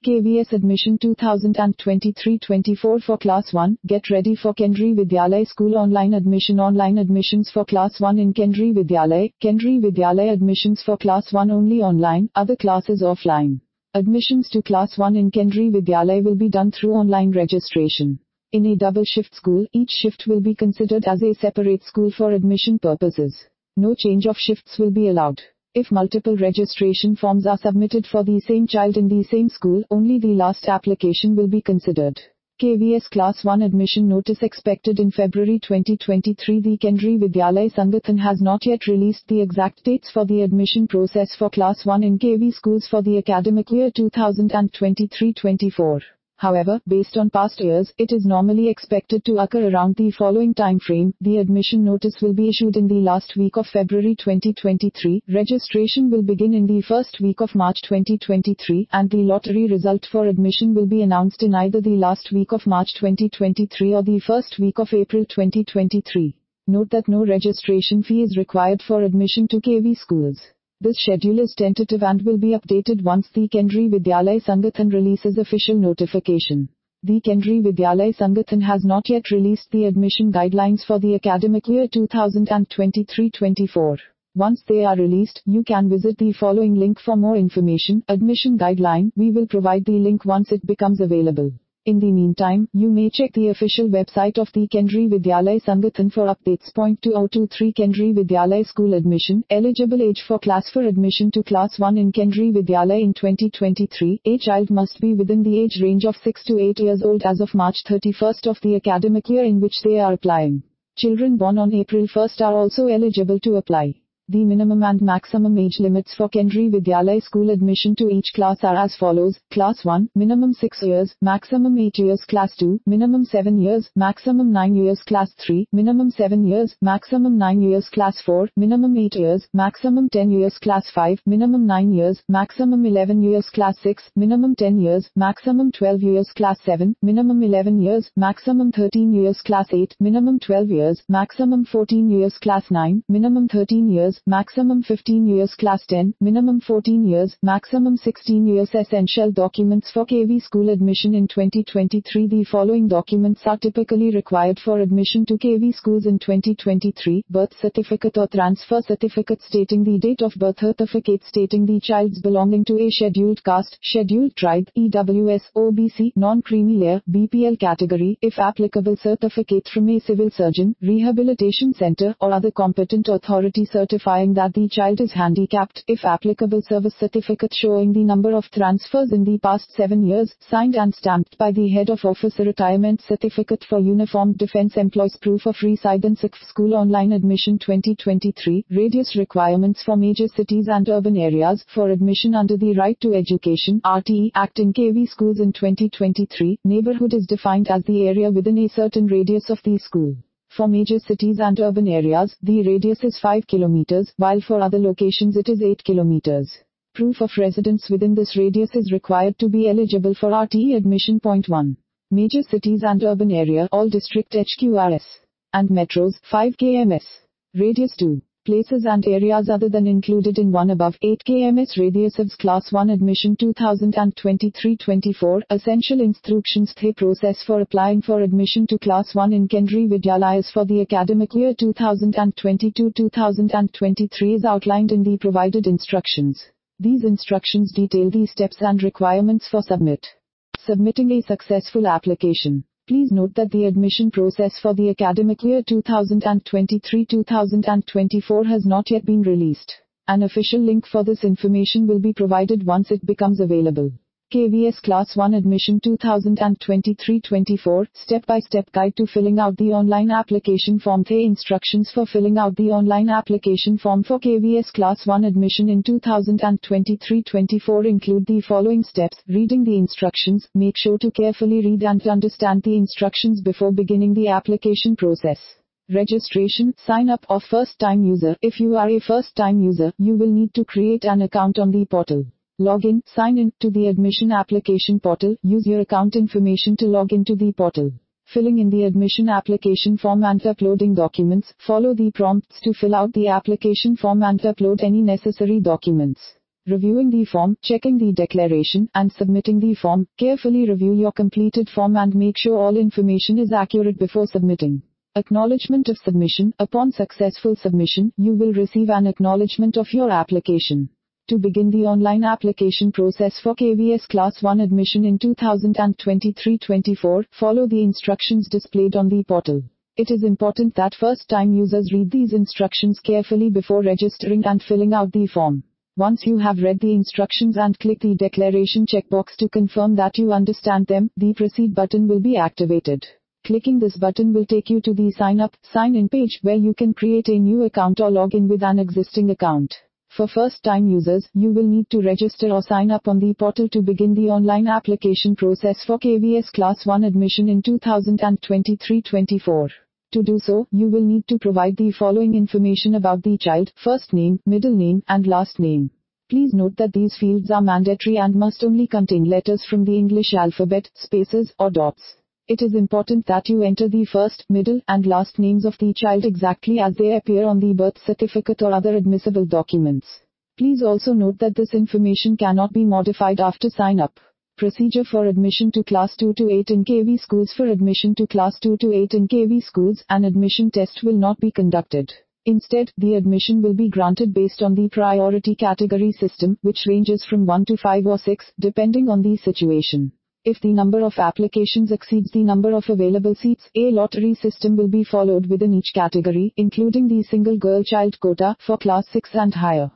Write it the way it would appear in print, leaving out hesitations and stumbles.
KVS Admission 2023-24 for Class 1. Get ready for Kendriya Vidyalaya School Online Admission. Online admissions for Class 1 in Kendriya Vidyalaya. Kendriya Vidyalaya admissions for Class 1 only online, other classes offline. Admissions to Class 1 in Kendriya Vidyalaya will be done through online registration. In a double shift school, each shift will be considered as a separate school for admission purposes. No change of shifts will be allowed. If multiple registration forms are submitted for the same child in the same school, only the last application will be considered. KVS Class 1 admission notice expected in February 2023. The Kendriya Vidyalaya Sangathan has not yet released the exact dates for the admission process for Class 1 in KV schools for the academic year 2023-24. However, based on past years, it is normally expected to occur around the following time frame. The admission notice will be issued in the last week of February 2023, registration will begin in the first week of March 2023, and the lottery result for admission will be announced in either the last week of March 2023 or the first week of April 2023. Note that no registration fee is required for admission to KV schools. This schedule is tentative and will be updated once the Kendriya Vidyalaya Sangathan releases official notification. The Kendriya Vidyalaya Sangathan has not yet released the admission guidelines for the academic year 2023-24. Once they are released, you can visit the following link for more information. Admission guideline. We will provide the link once it becomes available. In the meantime, you may check the official website of the Kendriya Vidyalaya Sangathan for updates. 2023 Kendriya Vidyalaya School Admission. Eligible age for class for admission to Class 1 in Kendriya Vidyalaya in 2023. A child must be within the age range of 6 to 8 years old as of March 31st of the academic year in which they are applying. Children born on April 1st are also eligible to apply. The minimum and maximum age limits for Kendriya Vidyalaya school admission to each class are as follows. Class 1, minimum 6 years, maximum 8 years. Class 2, minimum 7 years, maximum 9 years. Class 3, minimum 7 years, maximum 9 years. Class 4, minimum 8 years, maximum 10 years. Class 5, minimum 9 years, maximum 11 years. Class 6, minimum 10 years, maximum 12 years. Class 7, minimum 11 years, maximum 13 years. Class 8, minimum 12 years, maximum 14 years. Class 9, minimum 13 years, maximum 15 years. Class 10, minimum 14 years, maximum 16 years. Essential documents for KV school admission in 2023. The following documents are typically required for admission to KV schools in 2023. Birth certificate or transfer certificate stating the date of birth. Certificate stating the child's belonging to a scheduled caste, scheduled tribe, EWS, OBC, non-creamy layer, BPL category, if applicable. Certificate from a civil surgeon, rehabilitation center, or other competent authority certifying that the child is handicapped, if applicable. Service certificate showing the number of transfers in the past 7 years, signed and stamped by the head of office. Retirement certificate for uniformed defense employees. Proof of residence. If school online admission 2023. Radius requirements for major cities and urban areas. For admission under the Right to Education (RTE) Act in KV schools in 2023, neighborhood is defined as the area within a certain radius of the school. For major cities and urban areas, the radius is 5 kilometers, while for other locations it is 8 kilometers. Proof of residence within this radius is required to be eligible for RTE admission. 1. Major cities and urban area, all district HQRS and metros, 5 kms. Radius 2. Places and areas other than included in one above, 8 kms radius of Class 1 admission 2023-24. Essential instructions. The process for applying for admission to Class 1 in Kendriya Vidyalayas for the academic year 2022-2023 is outlined in the provided instructions. These instructions detail the steps and requirements for submitting a successful application. Please note that the admission process for the academic year 2023-2024 has not yet been released. An official link for this information will be provided once it becomes available. KVS Class 1 Admission 2023-24 Step-by-step guide to filling out the online application form. The instructions for filling out the online application form for KVS Class 1 Admission in 2023-24 include the following steps. Reading the instructions. Make sure to carefully read and understand the instructions before beginning the application process. Registration. Sign up or first-time user. If you are a first-time user, you will need to create an account on the portal. Login. Sign in to the admission application portal. Use your account information to log into the portal. Filling in the admission application form and uploading documents. Follow the prompts to fill out the application form and upload any necessary documents. Reviewing the form, checking the declaration, and submitting the form. Carefully review your completed form and make sure all information is accurate before submitting. Acknowledgement of submission. Upon successful submission, you will receive an acknowledgement of your application. To begin the online application process for KVS Class 1 admission in 2023-24, follow the instructions displayed on the portal. It is important that first-time users read these instructions carefully before registering and filling out the form. Once you have read the instructions and click the declaration checkbox to confirm that you understand them, the Proceed button will be activated. Clicking this button will take you to the Sign Up, Sign In page where you can create a new account or log in with an existing account. For first-time users, you will need to register or sign up on the portal to begin the online application process for KVS Class 1 admission in 2023-24. To do so, you will need to provide the following information about the child: first name, middle name, and last name. Please note that these fields are mandatory and must only contain letters from the English alphabet, spaces, or dots. It is important that you enter the first, middle, and last names of the child exactly as they appear on the birth certificate or other admissible documents. Please also note that this information cannot be modified after sign up. Procedure for admission to Class 2 to 8 in KV schools. For admission to Class 2 to 8 in KV schools, an admission test will not be conducted. Instead, the admission will be granted based on the priority category system, which ranges from 1 to 5 or 6, depending on the situation. If the number of applications exceeds the number of available seats, a lottery system will be followed within each category, including the single girl child quota for Class 6 and higher.